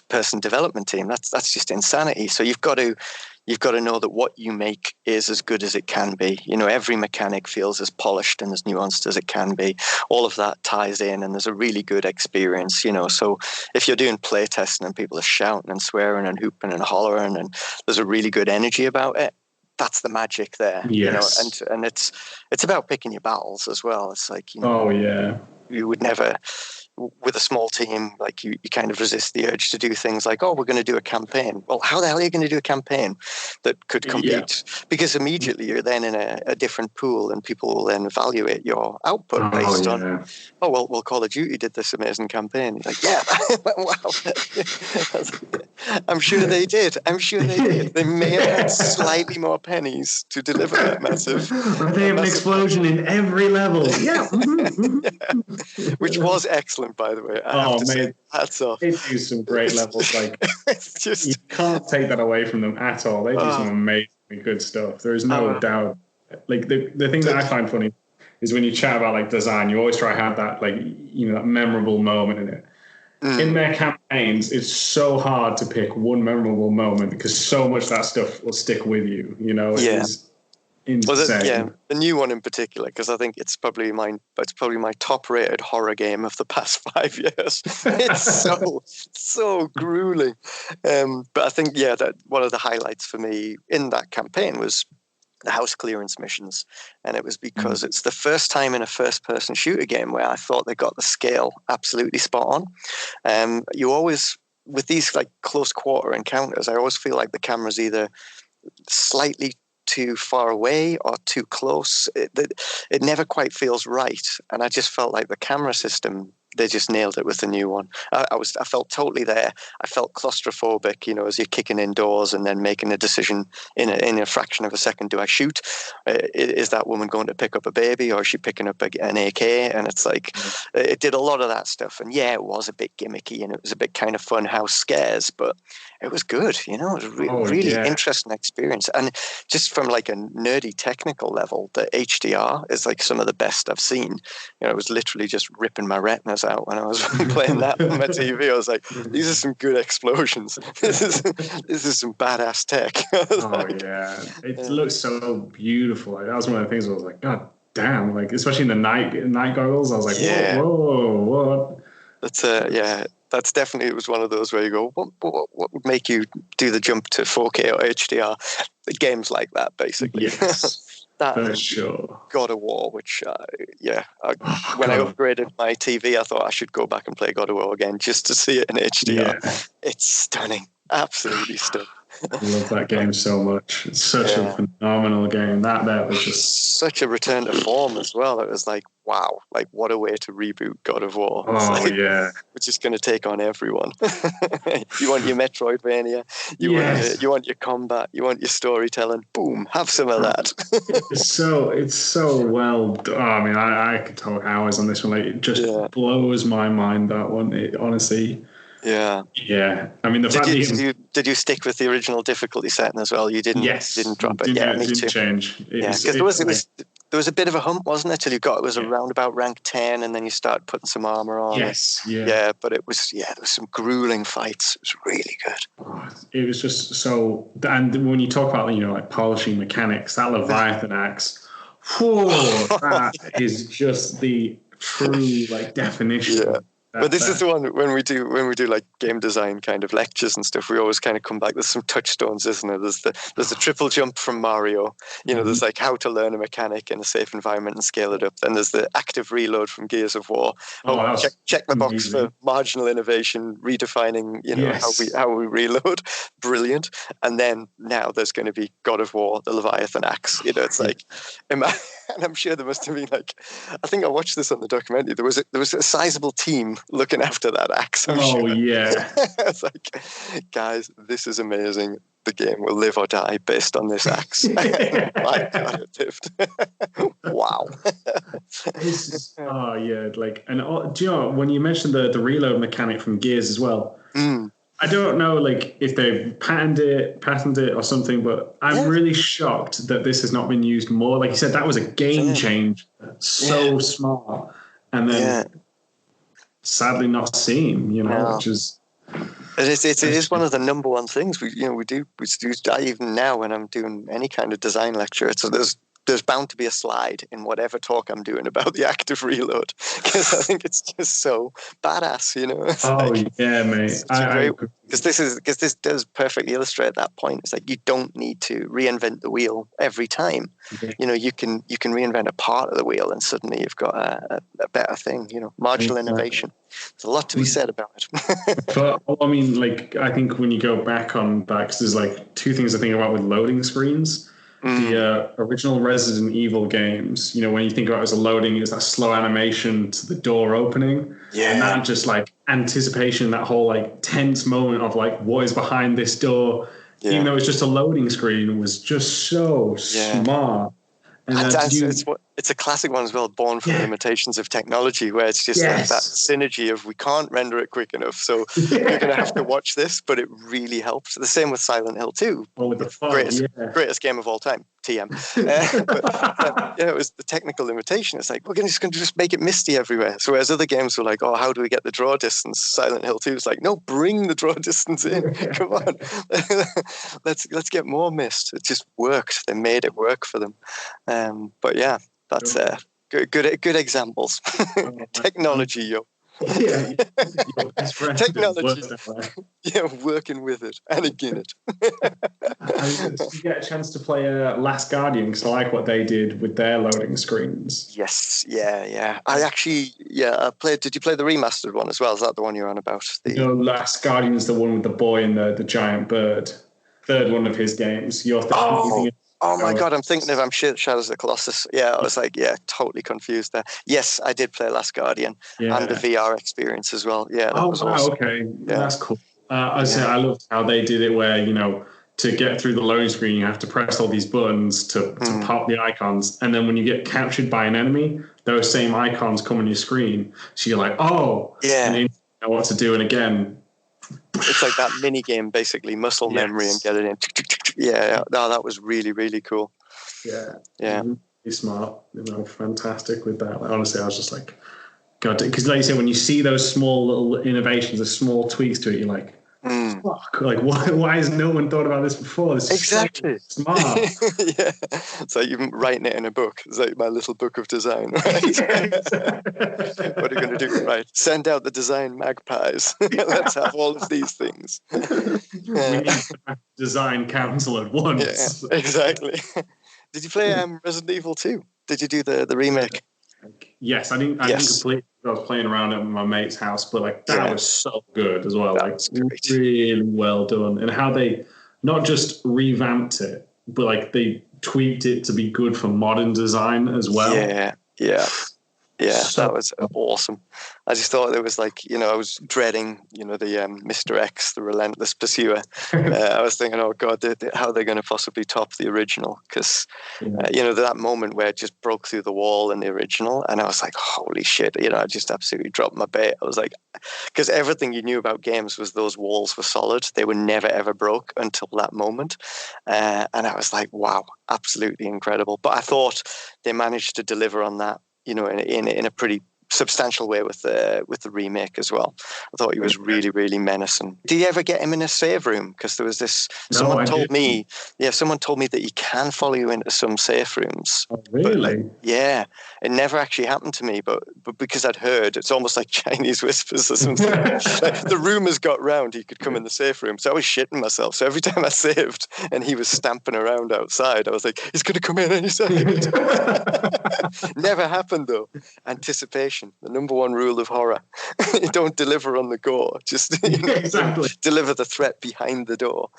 person development team. That's just insanity. So you've got to know that what you make is as good as it can be. Every mechanic feels as polished and as nuanced as it can be. All of that ties in, and there's a really good experience. So if you're doing play testing and people are shouting and swearing and hooping and hollering, and there's a really good energy about it, that's the magic there. Yes. And it's about picking your battles as well. It's you would never, with a small team, you kind of resist the urge to do things like, we're going to do a campaign. Well, how the hell are you going to do a campaign that could compete? Because immediately you're then in a different pool, and people will then evaluate your output based on, well, Call of Duty did this amazing campaign. You're like, wow. I'm sure they did. They may have had slightly more pennies to deliver that massive. They have an explosion in every level. Yeah. Which was excellent, by the way. I have to say, hats off. They do some great levels. It's just, you can't take that away from them at all. They do some amazingly good stuff. There is no doubt. The thing that I find funny is when you chat about design, you always try to have that that memorable moment in it. In their campaigns, it's so hard to pick one memorable moment because so much of that stuff will stick with you. It's insane. The new one in particular, because I think it's probably my top-rated horror game of the past 5 years. It's so grueling. But I think that one of the highlights for me in that campaign was the house clearance missions, and it was because it's the first time in a first-person shooter game where I thought they got the scale absolutely spot on. You always, with these close quarter encounters, I always feel like the camera's either slightly too far away or too close. It never quite feels right, and I just felt like the camera system they just nailed it with the new one. I felt totally there. I felt claustrophobic, as you're kicking indoors and then making a decision in a fraction of a second. Do I shoot? Is that woman going to pick up a baby, or is she picking up an AK? And it's like, it did a lot of that stuff. And yeah, it was a bit gimmicky and it was a bit kind of fun house scares, but it was good. It was a really interesting experience. And just from like a nerdy technical level, the HDR is like some of the best I've seen. It was literally just ripping my retinas out when I was playing that on my TV. I was like, these are some good explosions. This is some badass tech. It looks so beautiful. Like, that was one of the things I was like, God damn! Like, especially in the night goggles, I was like, whoa, what? That's definitely, it was one of those where you go, what would make you do the jump to 4K or HDR? Games like that, basically. Yes, that for sure. God of War, which, when I upgraded my TV, I thought I should go back and play God of War again just to see it in HDR. Yeah. It's stunning. Absolutely stunning. I love that game so much. It's such a phenomenal game. That was just such a return to form as well. It was like, wow, like what a way to reboot God of War. We're just going to take on everyone. You want your Metroidvania, you want your combat, you want your storytelling. Boom, have some of that. It's so well done. I mean, I could talk hours on this one. Like, it just blows my mind, that one. It honestly. Yeah. I mean, did you stick with the original difficulty setting as well? You didn't. Yes. Didn't drop it. Me too. Change. Because there was a bit of a hump, wasn't it? Till you got around about rank 10, and then you start putting some armor on. Yes. Yeah, but it was there was some grueling fights. It was really good. It was just so. And when you talk about like polishing mechanics, that Leviathan axe, that is just the true definition. Yeah. But this is the one when we do like game design kind of lectures and stuff, we always kind of come back. There's some touchstones, isn't there? There's the triple jump from Mario. There's like how to learn a mechanic in a safe environment and scale it up. Then there's the active reload from Gears of War. Check the box for marginal innovation, redefining how we reload. Brilliant. And then now there's going to be God of War, the Leviathan axe. It's like, and I'm sure there must have been I think I watched this on the documentary. There was a sizable team looking after that axe. It's like, guys, this is amazing. The game will live or die based on this axe. My God, it lived. Wow. Do you know when you mentioned the reload mechanic from Gears as well? I don't know if they've patented it or something, but I'm really shocked that this has not been used more. Like you said, that was a game changer. So smart. And then sadly not seen, which is... It is one of the number one things we do. Even now when I'm doing any kind of design lecture, there's bound to be a slide in whatever talk I'm doing about the active reload, because I think it's just so badass, mate. Because this does perfectly illustrate that point. It's like you don't need to reinvent the wheel every time. You can reinvent a part of the wheel and suddenly you've got a better thing. Marginal innovation. There's a lot to be said about it. But I mean, I think when you go back on that, because there's two things I think about with loading screens. The original Resident Evil games, when you think about it as a loading, it's that slow animation to the door opening. Yeah. And that just anticipation, that whole tense moment of what is behind this door, even though it's just a loading screen, was just so smart. And it's a classic one as well, born from limitations of technology, where it's just that synergy of we can't render it quick enough, so you're going to have to watch this, but it really helps. The same with Silent Hill 2, greatest game of all time, TM. It was the technical limitation. It's like, we're just going to just make it misty everywhere. So whereas other games were like, oh, how do we get the draw distance? Silent Hill 2 is like, no, bring the draw distance in. Come on. Let's get more mist. It just worked. They made it work for them. But yeah, that's good examples. Technology, yo. Technology. Working with it and again it. Did you get a chance to play Last Guardian? Because I like what they did with their loading screens. Yes, yeah. I actually, I played. Did you play the remastered one as well? Is that the one you're on about? Last Guardian is the one with the boy and the giant bird. Third one of his games. Oh my God, I'm thinking of Shadows of the Colossus. Yeah, I was like, yeah, totally confused there. Yes, I did play Last Guardian and the VR experience as well. Yeah, that was awesome. Okay, that's cool. I loved how they did it, where to get through the loading screen, you have to press all these buttons to pop the icons, and then when you get captured by an enemy, those same icons come on your screen. So you're like, oh, yeah, and you know what to do, and again. It's like that mini game, basically, muscle memory and get it in. Yeah, no, that was really, really cool. Yeah. Really smart, fantastic with that. Like, honestly, I was just like, God, because like you said, when you see those small little innovations, the small tweaks to it, you're like, fuck, like why has no one thought about this before? This is exactly so smart. Yeah, it's like even writing it in a book. It's like my little book of design. Right? What are you going to do? Right, send out the design magpies. Let's have all of these things. We need a design council at once. Yeah, exactly. Did you play Resident Evil 2? Did you do the remake? Yes, I didn't complete. I was playing around at my mate's house, but like that was so good as well. Like really well done, and how they not just revamped it, but like they tweaked it to be good for modern design as well. Yeah, that was awesome. I just thought it was like, I was dreading, the Mr. X, the relentless pursuer. I was thinking, oh God, how are they going to possibly top the original? Because, that moment where it just broke through the wall in the original, and I was like, holy shit, I just absolutely dropped my bait. I was like, because everything you knew about games was those walls were solid. They were never, ever broke until that moment. And I was like, wow, absolutely incredible. But I thought they managed to deliver on that, in a pretty substantial way with the remake as well. I thought he was really, really menacing. Did you ever get him in a save room? Because there was this. Someone told me that he can follow you into some safe rooms. Oh, really? But, yeah, it never actually happened to me, but because I'd heard, it's almost like Chinese whispers or something. Like, the rumors got round he could come in the safe room, so I was shitting myself. So every time I saved and he was stamping around outside, I was like, he's going to come in any second. Never happened though. Anticipation, the number one rule of horror. You don't deliver on the gore, just exactly deliver the threat behind the door.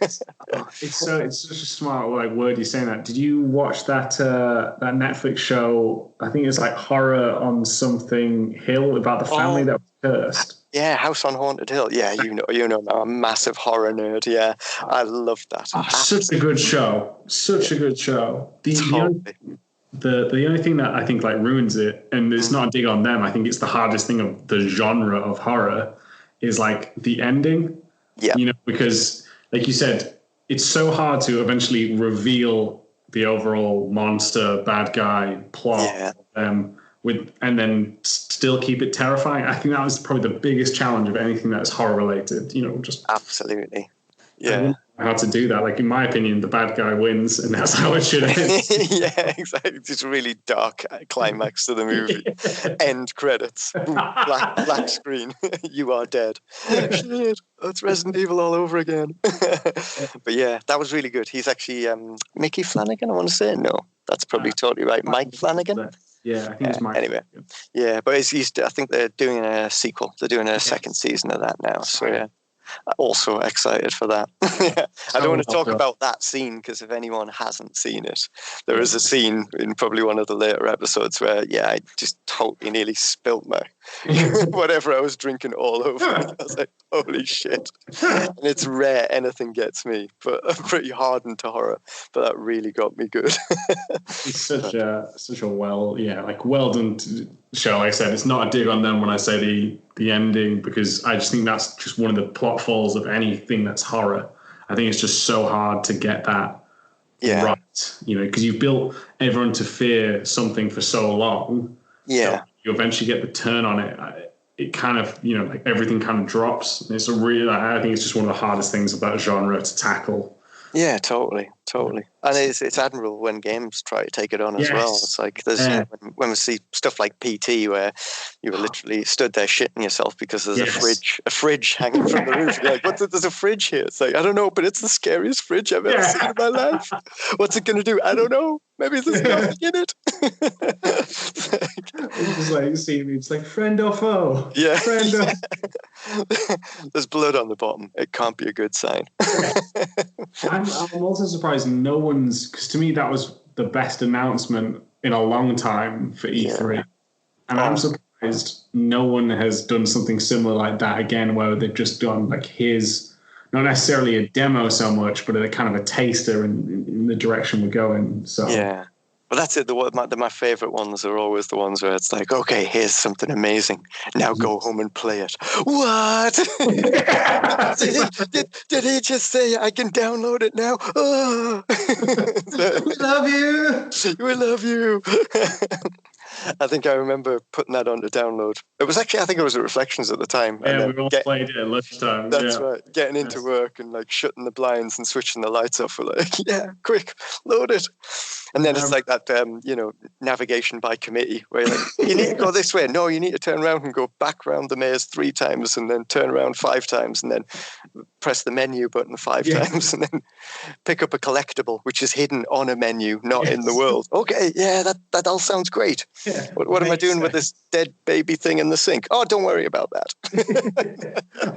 It's such a smart word you're saying that. Did you watch that Netflix show? I think it's like Horror on Something Hill, about the family that was cursed. Yeah, House on Haunted Hill. Yeah, you know, I'm a massive horror nerd. Yeah, I love that. Such a good show. The only thing that I think like ruins it, and it's not a dig on them, I think it's the hardest thing of the genre of horror, is like the ending. Yeah. Because like you said, it's so hard to eventually reveal the overall monster, bad guy plot and then still keep it terrifying. I think that was probably the biggest challenge of anything that's horror related. Just absolutely. Yeah. How to do that. Like, in my opinion, the bad guy wins, and that's how it should end. Yeah, exactly. Just really dark climax to the movie. End credits. Black screen. You are dead. Shit, that's Resident Evil all over again. But yeah, that was really good. He's actually Mickey Flanagan, I want to say. No, that's probably totally right. Mike Flanagan. Yeah, I think it's Mike. Anyway, yeah, but he's. I think they're doing a sequel. They're doing a second season of that now. So yeah. Also excited for that. I don't want to talk about that scene because if anyone hasn't seen it, there is a scene in probably one of the later episodes where I just totally nearly spilt my whatever I was drinking all over. I was like, holy shit. And it's rare anything gets me, but I'm pretty hardened to horror, but that really got me good. It's such a well done show. Like I said, it's not a dig on them when I say the ending, because I just think that's just one of the plot falls of anything that's horror. I think it's just so hard to get that right, because you've built everyone to fear something for so long. Yeah. So you eventually get the turn on it. It kind of, like everything kind of drops. And it's I think it's just one of the hardest things about genre to tackle. Yeah, totally. And it's admirable when games try to take it on as well. It's like there's when we see stuff like PT where you were literally stood there shitting yourself because there's a fridge hanging from the roof. You're like, there's a fridge here. It's like, I don't know, but it's the scariest fridge I've ever seen in my life. What's it going to do? I don't know. Maybe there's nothing in it. It's just like, see me, it's like friend or foe. Yeah. Friend or... There's blood on the bottom. It can't be a good sign. I'm also surprised no one's, because to me that was the best announcement in a long time for E3. Yeah. And I'm surprised no one has done something similar like that again, where they've just done like not necessarily a demo so much, but a kind of a taster in the direction we're going. So yeah. Well, that's it. My favorite ones are always the ones where it's like, okay, here's something amazing. Now go home and play it. What? did he just say I can download it now? Oh. We love you. We love you. I think I remember putting that on to download. It was actually, I think it was at Reflections at the time. Yeah, we all played it at lunchtime. That's right. Getting into work and like shutting the blinds and switching the lights off. We're like, yeah, quick, load it. And then it's like that, navigation by committee where you're like, you need to go this way. No, you need to turn around and go back around the maze 3 times and then turn around 5 times and then press the menu button 5 times and then pick up a collectible, which is hidden on a menu, not in the world. Okay, yeah, that all sounds great. Yeah, what am I doing with this dead baby thing in the sink? Oh, don't worry about that.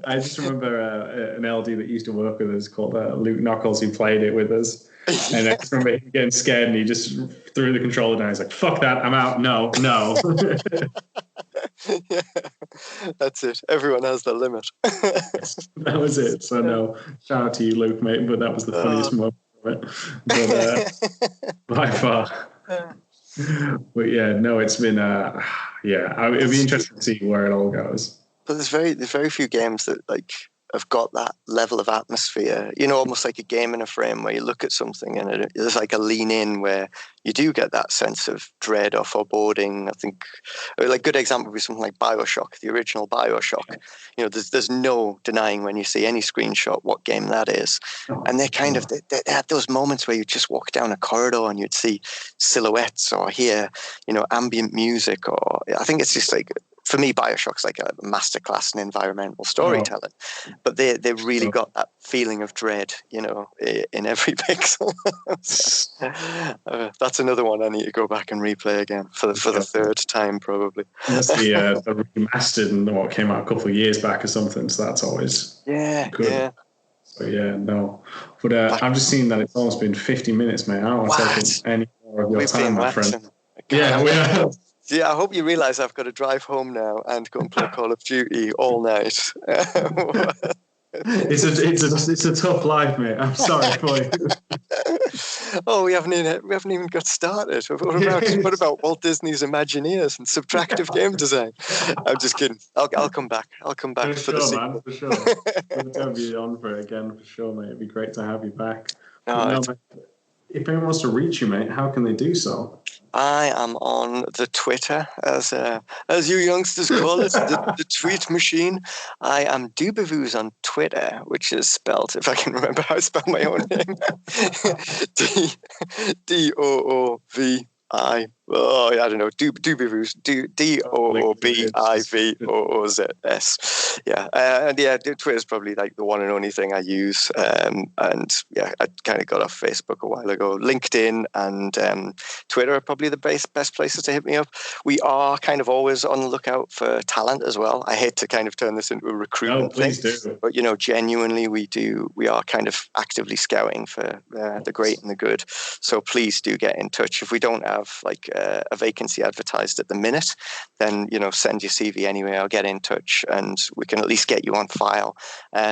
I just remember an LD that used to work with us called Luke Knuckles, who played it with us. And I just remember him getting scared and he just threw the controller down. He's like, fuck that, I'm out. No. Yeah, that's it. Everyone has the limit. That was it. So no, shout out to you, Luke, mate, but that was the funniest moment of it. But by far. But yeah, no, it's been it'd be interesting to see where it all goes. But there's very few games that like have got that level of atmosphere, almost like a game in a frame where you look at something and there's like a lean in where you do get that sense of dread or foreboding. I think like good example would be something like Bioshock, the original Bioshock. There's no denying when you see any screenshot what game that is. And they had those moments where you just walk down a corridor and you'd see silhouettes or hear, ambient music, or I think it's just like, for me, Bioshock's like a masterclass in environmental storytelling, but they really got that feeling of dread, in every pixel. That's another one I need to go back and replay again for the 3rd time, probably. That's the remastered and what came out a couple of years back or something, so that's always good. Yeah. So yeah, no. But I've just seen that it's almost been 50 minutes, mate. I don't want to take any more of your time, my friend. Yeah, we are. Yeah, I hope you realise I've got to drive home now and go and play Call of Duty all night. It's a tough life, mate. I'm sorry for you. Oh, we haven't even got started. What about Walt Disney's Imagineers and subtractive game design? I'm just kidding. I'll come back. I'll come back for the sequel. Man, for sure. We'll have you on for it again, for sure, mate. It'd be great to have you back. Mate, if anyone wants to reach you, mate, how can they do so? I am on the Twitter, as you youngsters call it, the tweet machine. I am Doobavoos on Twitter, which is spelled, if I can remember how I spell my own name, DOOVI. I don't know, Doobavoos, DOOBIVOOZS. Yeah, and Twitter is probably like the one and only thing I use. And yeah, I kind of got off Facebook a while ago. LinkedIn and Twitter are probably the best places to hit me up. We are kind of always on the lookout for talent as well. I hate to kind of turn this into a recruitment thing, but genuinely we are kind of actively scouting for the great and the good. So please do get in touch. If we don't have like a vacancy advertised at the minute, then send your CV anyway. I'll get in touch and we can at least get you on file,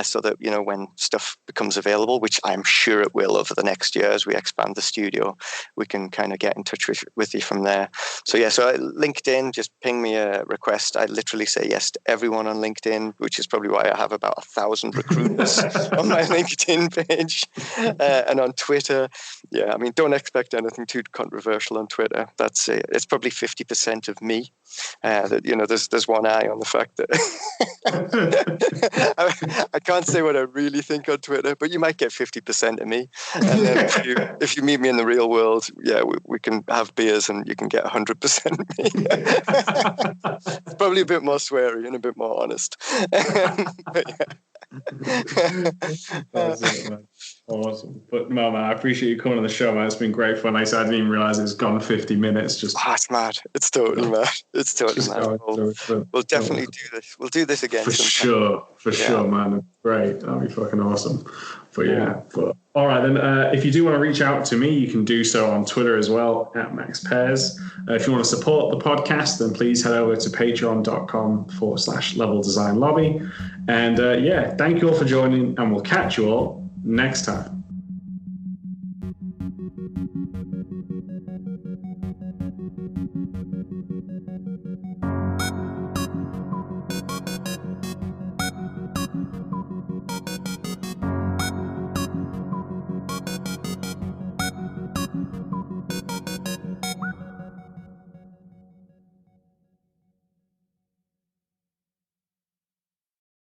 so that when stuff becomes available, which I'm sure it will over the next year as we expand the studio, we can kind of get in touch with you from there. So LinkedIn, just ping me a request. I literally say yes to everyone on LinkedIn, which is probably why I have about 1,000 recruiters on my LinkedIn page. And on Twitter, don't expect anything too controversial on Twitter. That's it. It's probably 50% of me. There's one eye on the fact that I can't say what I really think on Twitter, but you might get 50% of me. And then if you meet me in the real world, we can have beers and you can get 100% of me. It's probably a bit more sweary and a bit more honest. But, That's it, man. Awesome. But no, man, I appreciate you coming on the show, man. It's been great fun. Like I said, I didn't even realize it's gone 50 minutes. Just it's mad. It's totally mad. It's totally mad. We'll definitely do this. We'll do this again. For sure, man. Great. That'd be fucking awesome. But all right, then if you do want to reach out to me, you can do so on Twitter as well, @MaxPairs. If you want to support the podcast, then please head over to patreon.com/leveldesignlobby. And thank you all for joining, and we'll catch you all next time.